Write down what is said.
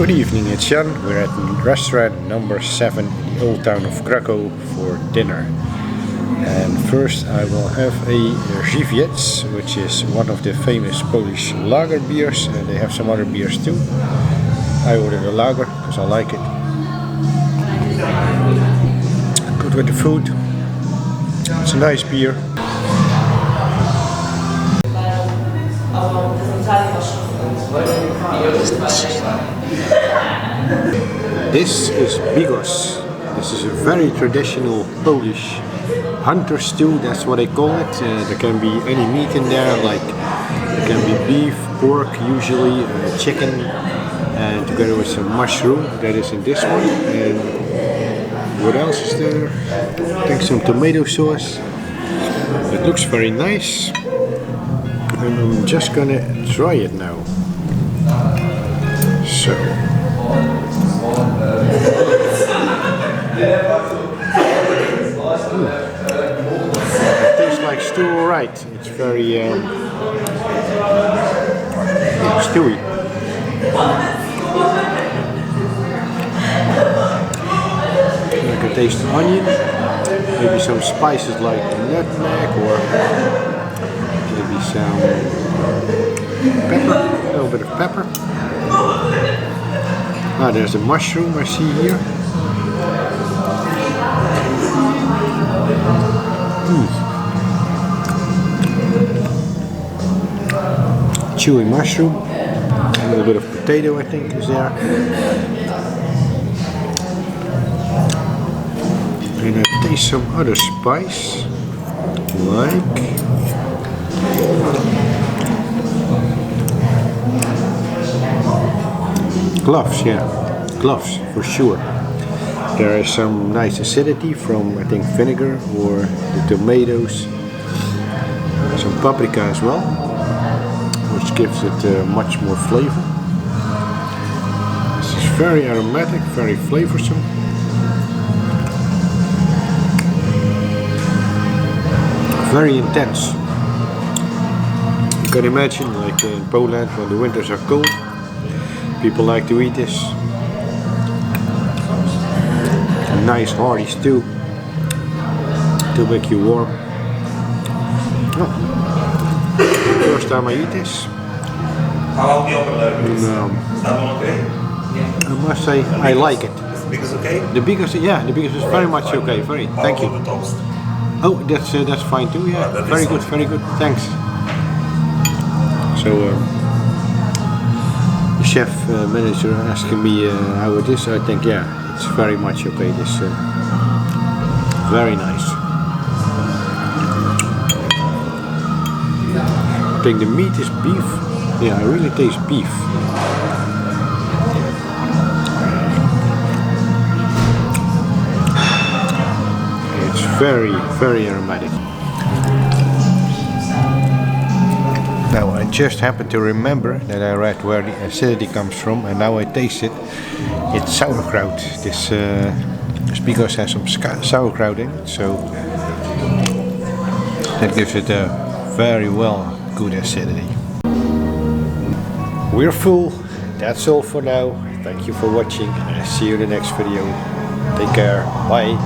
Good evening, it's Jan. We're at restaurant number 7 in the old town of Krakow for dinner. And first I will have a Żywiec, which is one of the famous Polish lager beers, and they have some other beers too. I ordered a lager because I like it. Good with the food. It's a nice beer. This is Bigos. This is a very traditional Polish hunter stew, that's what they call it. There can be any meat in there, like there can be beef, pork, usually chicken, and together with some mushroom, that is in this one. And what else is there? I think some tomato sauce. It looks very nice, and I'm just gonna try it now. So. It tastes like stew, alright. It's very stewy. I can taste the onion, maybe some spices like nutmeg or maybe some pepper, a little bit of pepper. Ah, there's the mushroom I see here. Chewy mushroom, a little bit of potato I think is there. And I taste some other spice, like cloves, cloves for sure. There is some nice acidity from, I think, vinegar or the tomatoes. Some paprika as well, which gives it much more flavor. This is very aromatic, very flavorsome. Very intense. You can imagine, like in Poland, when the winters are cold, people like to eat this. A nice hearty stew to make you warm. Oh. First time I eat this. And, I must say I like it. The Bigos okay? The Bigos is very much okay. Very. Thank you. Oh, that's fine too. Yeah, very good, very good. Thanks. So the chef manager asking me how it is. I think it's very much okay. This very nice. I think the meat is beef. Yeah, I really taste beef. It's very, very aromatic. Now I just happened to remember that I read where the acidity comes from, and now I taste it. It's sauerkraut. This Bigos has some sauerkraut in it, so that gives it a very good acidity. We're full. That's all for now. Thank you for watching, and I'll see you in the next video. Take care. Bye.